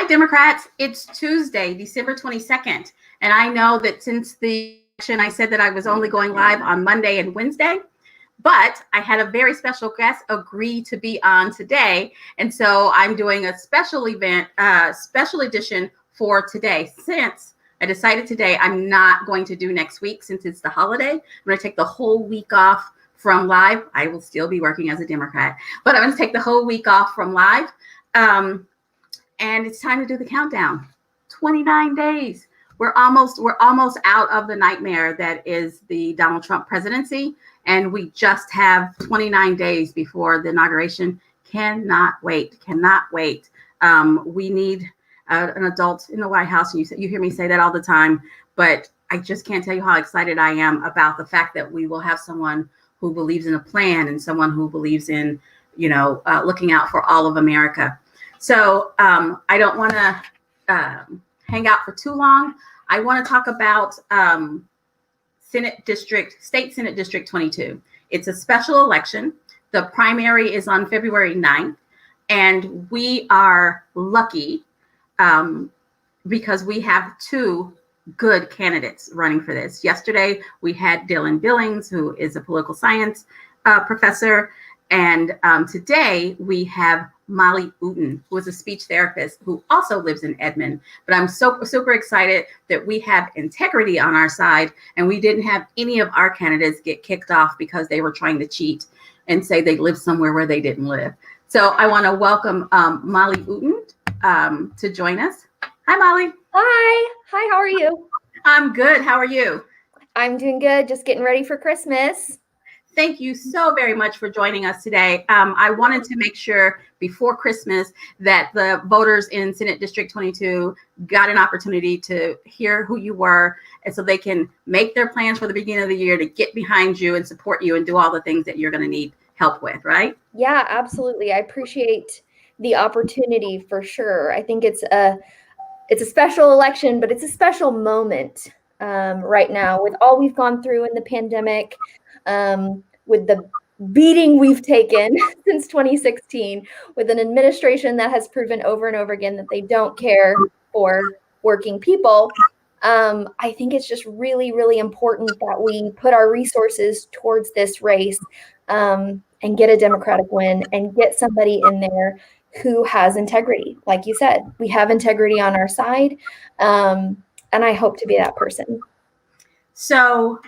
Hi, Democrats. It's Tuesday, December 22nd. And I know that since the election, I said that I was only going live on Monday and Wednesday, but I had a very special guest agree to be on today. And so I'm doing a special event, special edition for today. Since I decided today I'm not going to do next week since it's the holiday, I'm going to take the whole week off from live. I will still be working as a Democrat, but I'm going to take the whole week off from live. And it's time to do the countdown. 29 days. We're almost out of the nightmare that is the Donald Trump presidency. And we just have 29 days before the inauguration. Cannot wait. We need an adult in the White House. And you hear me say that all the time, but I just can't tell you how excited I am about the fact that we will have someone who believes in a plan and someone who believes in, looking out for all of America. So I don't want to hang out for too long. I want to talk about State Senate District 22. It's a special election. The primary is on February 9th, and we are lucky because we have two good candidates running for this. Yesterday, we had Dylan Billings, who is a political science professor, and today we have Molly Ooten, who is a speech therapist who also lives in Edmond. But I'm super excited that we have integrity on our side, and we didn't have any of our candidates get kicked off because they were trying to cheat and say they lived somewhere where they didn't live. So I want to welcome Molly Ooten to join us. Hi, Molly. Hi, how are you? I'm good. How are you? I'm doing good. Just getting ready for Christmas. Thank you so very much for joining us today. I wanted to make sure before Christmas that the voters in Senate District 22 got an opportunity to hear who you were, and so they can make their plans for the beginning of the year to get behind you and support you and do all the things that you're going to need help with, right? Yeah, absolutely. I appreciate the opportunity for sure. I think it's a special election, but it's a special moment right now with all we've gone through in the pandemic. With the beating we've taken since 2016, with an administration that has proven over and over again that they don't care for working people, I think it's just really, really important that we put our resources towards this race and get a Democratic win and get somebody in there who has integrity. Like you said, we have integrity on our side, and I hope to be that person. So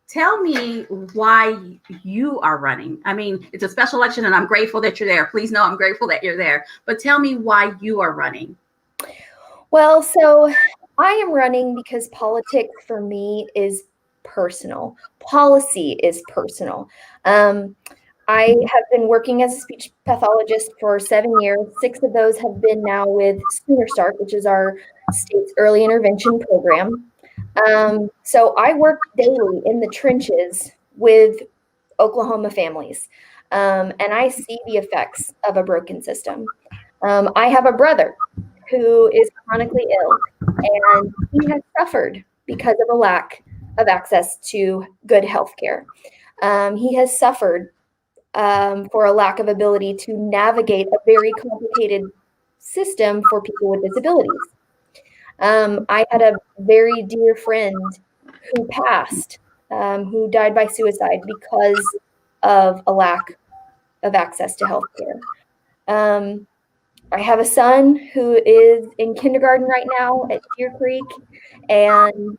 tell me why you are running. I mean, it's a special election and I'm grateful that you're there. Please know I'm grateful that you're there. But tell me why you are running. Well, so I am running because politics for me is personal. Policy is personal. I have been working as a speech pathologist for 7 years. 6 of those have been now with Sooner Start, which is our state's early intervention program. So I work daily in the trenches with Oklahoma families, and I see the effects of a broken system. I have a brother who is chronically ill, and he has suffered because of a lack of access to good health care. He has suffered for a lack of ability to navigate a very complicated system for people with disabilities. I had a very dear friend who passed, who died by suicide because of a lack of access to healthcare. I have a son who is in kindergarten right now at Deer Creek, and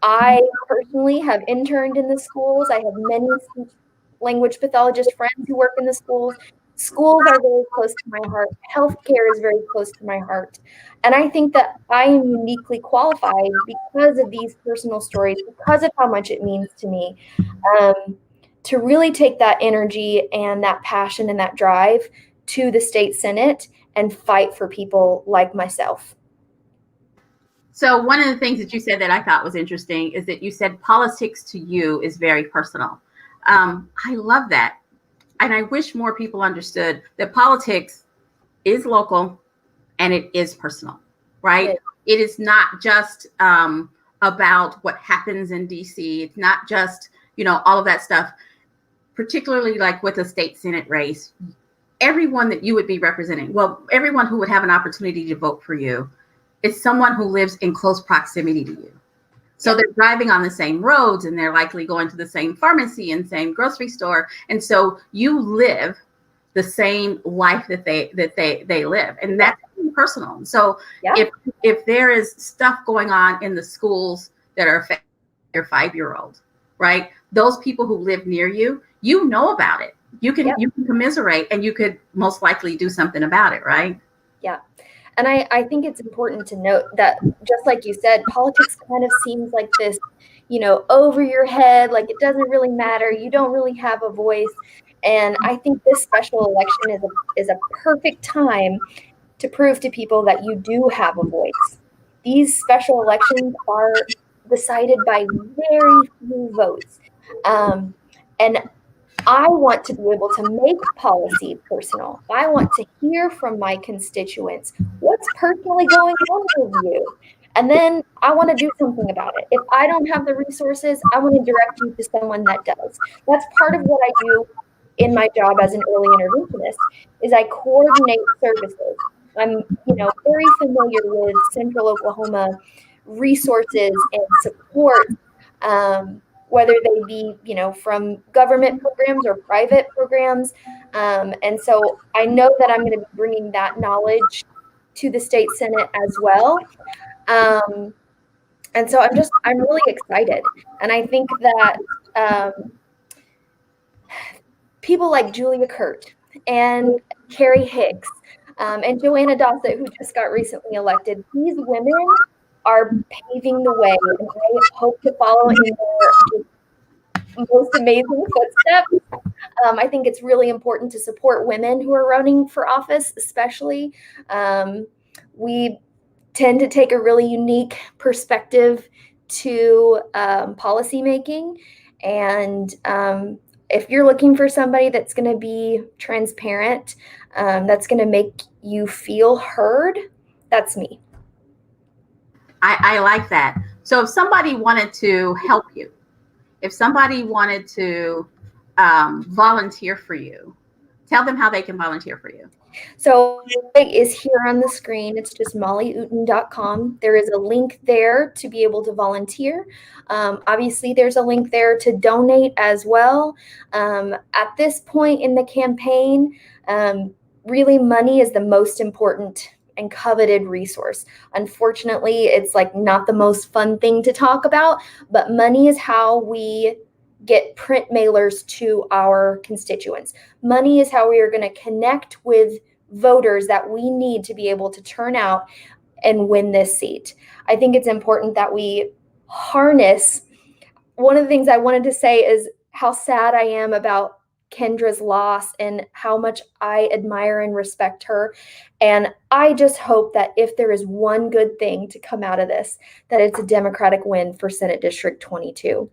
I personally have interned in the schools. I have many speech language pathologist friends who work in the schools. Schools are very close to my heart. Healthcare is very close to my heart. And I think that I am uniquely qualified because of these personal stories, because of how much it means to me, to really take that energy and that passion and that drive to the state Senate and fight for people like myself. So one of the things that you said that I thought was interesting is that you said politics to you is very personal. I love that. And I wish more people understood that politics is local and it is personal, right? It is not just about what happens in DC. It's not just, all of that stuff, particularly like with a state Senate race. everyone that you would be representing, well, everyone who would have an opportunity to vote for you, is someone who lives in close proximity to you. So they're driving on the same roads, and they're likely going to the same pharmacy and same grocery store. And so you live the same life that they live, and that's personal. So if there is stuff going on in the schools that are affecting your 5-year-old, right? Those people who live near you, you know about it. You can commiserate, and you could most likely do something about it, right? Yeah. And I think it's important to note that, just like you said, politics kind of seems like this, over your head, like it doesn't really matter. You don't really have a voice. And I think this special election is a perfect time to prove to people that you do have a voice. These special elections are decided by very few votes. And I want to be able to make policy personal. I want to hear from my constituents what's personally going on with you. And then I want to do something about it. If I don't have the resources, I want to direct you to someone that does. That's part of what I do in my job as an early interventionist, is I coordinate services. I'm, very familiar with Central Oklahoma resources and support, whether they be, from government programs or private programs. And so I know that I'm going to be bringing that knowledge to the state Senate as well. And so I'm really excited. And I think that people like Julia Kurt and Carrie Hicks and Joanna Dossett, who just got recently elected, these women are paving the way, and I hope to follow in their most amazing footsteps. I think it's really important to support women who are running for office, especially. We tend to take a really unique perspective to policymaking. And if you're looking for somebody that's going to be transparent, that's going to make you feel heard, that's me. I like that. So if somebody wanted to help you, if somebody wanted to volunteer for you, tell them how they can volunteer for you. So it is here on the screen. It's just mollyooten.com. There is a link there to be able to volunteer. Obviously, there's a link there to donate as well. At this point in the campaign, really money is the most important and coveted resource. Unfortunately, it's like not the most fun thing to talk about, but money is how we get print mailers to our constituents. Money is how we are going to connect with voters that we need to be able to turn out and win this seat. I think it's important that we harness. One of the things I wanted to say is how sad I am about Kendra's loss and how much I admire and respect her. And I just hope that if there is one good thing to come out of this, that it's a Democratic win for Senate District 22.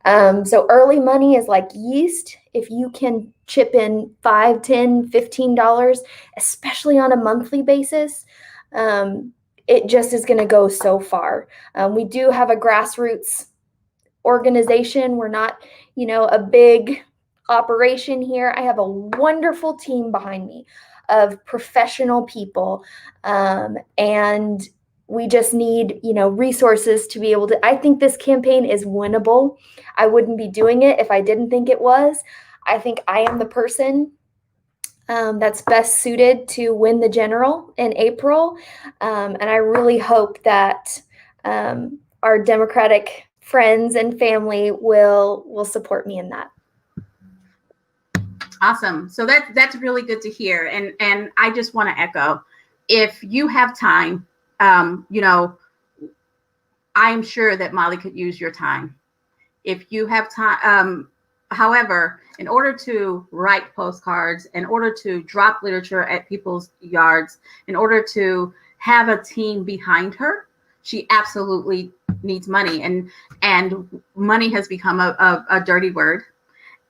So early money is like yeast. If you can chip in $5, $10, $15, especially on a monthly basis, it just is going to go so far. We do have a grassroots organization. We're not, a big operation here. I have a wonderful team behind me of professional people, and we just need, resources to be able to. I think this campaign is winnable. I wouldn't be doing it if I didn't think it was. I think I am the person that's best suited to win the general in April, and I really hope that our Democratic friends and family will support me in that. Awesome. So that's really good to hear. And I just want to echo, if you have time, I'm sure that Molly could use your time. If you have time, however, in order to write postcards, in order to drop literature at people's yards, in order to have a team behind her, she absolutely needs money. And money has become a dirty word.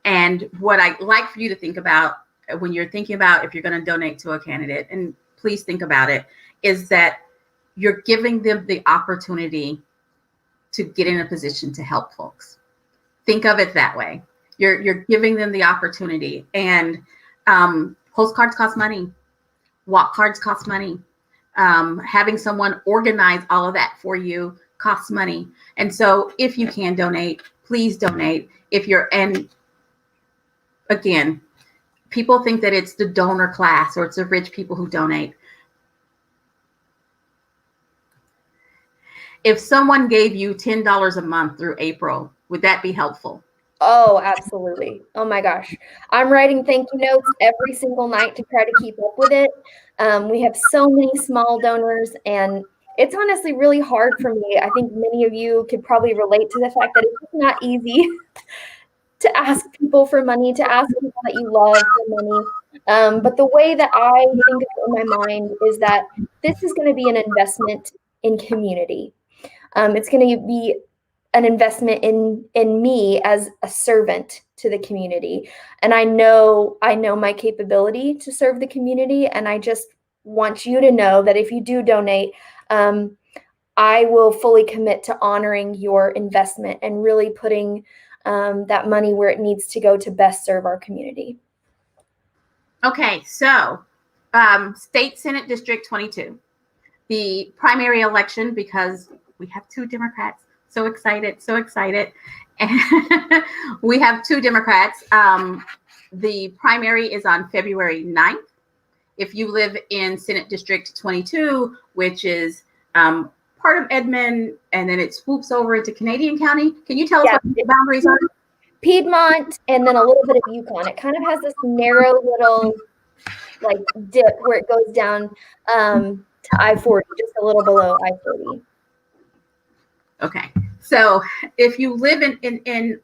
And what I like for you to think about when you're thinking about if you're going to donate to a candidate, and please think about it, is that you're giving them the opportunity to get in a position to help folks. Think of it that way. You're giving them the opportunity. And Postcards cost money. Walk cards cost money. Having someone organize all of that for you costs money. And so if you can donate, please donate. And again, people think that it's the donor class or it's the rich people who donate. If someone gave you $10 a month through April, would that be helpful? Oh, absolutely. Oh my gosh. I'm writing thank you notes every single night to try to keep up with it. We have so many small donors, and it's honestly really hard for me. I think many of you could probably relate to the fact that it's not easy to ask people for money, to ask people that you love for money. But the way that I think of it in my mind is that this is going to be an investment in community. It's going to be an investment in me as a servant to the community. And I know my capability to serve the community. And I just want you to know that if you do donate, I will fully commit to honoring your investment and really putting that money where it needs to go to best serve our community. Okay, so State Senate District 22, the primary election, because we have 2 Democrats. So excited. And we have 2 Democrats. The primary is on February 9th. If you live in Senate District 22, which is part of Edmond, and then it swoops over into Canadian County. Can you tell us what the boundaries are? Piedmont and then a little bit of Yukon. It kind of has this narrow little like dip where it goes down to I-40, just a little below I-40. Okay, so if you live in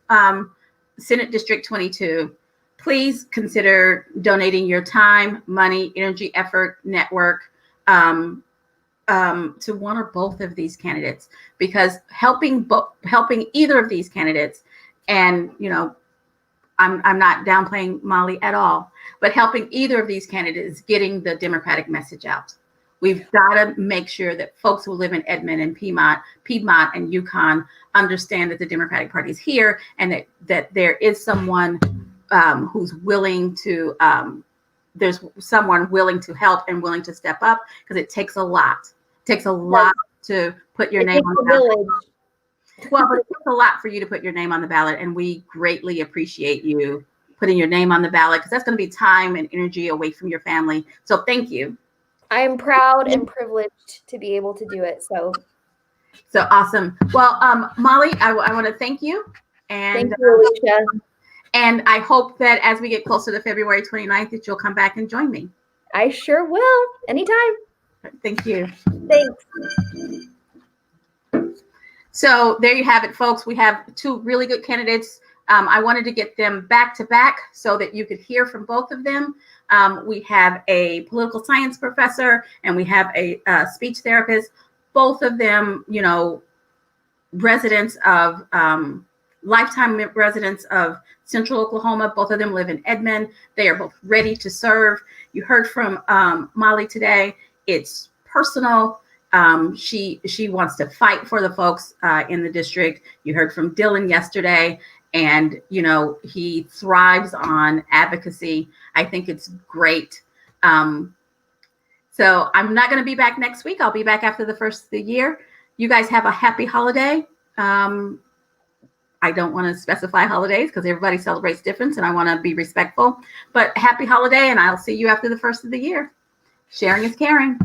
Senate District 22, please consider donating your time, money, energy, effort, network to one or both of these candidates, because helping either of these candidates, and I'm not downplaying Molly at all, but helping either of these candidates getting the Democratic message out. We've got to make sure that folks who live in Edmond and Piedmont and Yukon understand that the Democratic Party is here, and that there is someone who's willing to, there's someone willing to help and willing to step up, because it takes a lot. It takes a lot to put your name on the ballot. Well, but it takes a lot for you to put your name on the ballot, and we greatly appreciate you putting your name on the ballot, because that's going to be time and energy away from your family. So thank you. I am proud and privileged to be able to do it. So awesome. Well, Molly, I want to thank you. And thank you, Alicia. And I hope that as we get closer to February 29th, that you'll come back and join me. I sure will. Anytime. Thank you. Thanks. So there you have it, folks. We have 2 really good candidates. I wanted to get them back to back so that you could hear from both of them. We have a political science professor and we have a speech therapist. Both of them, residents of lifetime residents of Central Oklahoma. Both of them live in Edmond. They are both ready to serve. You heard from Molly today. It's personal. She wants to fight for the folks in the district. You heard from Dylan yesterday, and he thrives on advocacy. I think it's great. So I'm not going to be back next week. I'll be back after the first of the year. You guys have a happy holiday. I don't want to specify holidays because everybody celebrates different, and I want to be respectful. But happy holiday, and I'll see you after the first of the year. Sharing is caring.